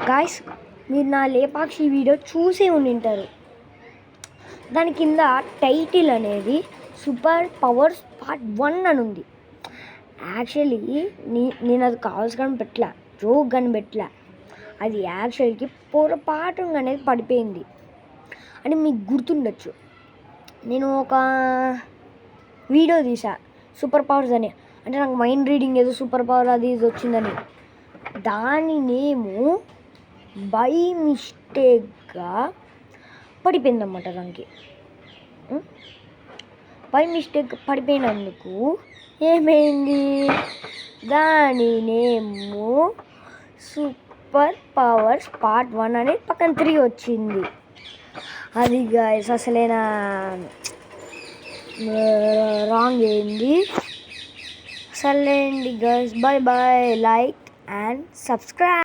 Guys, మీరు నా Lepakshi video చూసే ఉండింటారు. దాని కింద టైటిల్ అనేది సూపర్ పవర్స్ పార్ట్ 1 అని ఉంది. యాక్చువల్లీ నేను అది కావాల్సి కానీ పెట్టలే, జోక్ కానీ పెట్టలే. అది యాక్చువల్కి పొరపాటు అనేది పడిపోయింది అని మీకు గుర్తుండొచ్చు. నేను ఒక వీడియో తీసా సూపర్ పవర్స్ అని, అంటే నాకు మైండ్ రీడింగ్ ఏదో సూపర్ పవర్ అది ఇది వచ్చిందని. దాని నేము బై మిస్టేక్గా పడిపోయిందన్నమాట. దానికి బై మిస్టేక్ పడిపోయినందుకు ఏమైంది, దాని నేము సూపర్ పవర్స్ పార్ట్ 1 అని పక్కన 3 వచ్చింది. అది గాయస్ అసలైన రాంగ్ అయింది. సర్లేండి guys, bye bye, like and subscribe.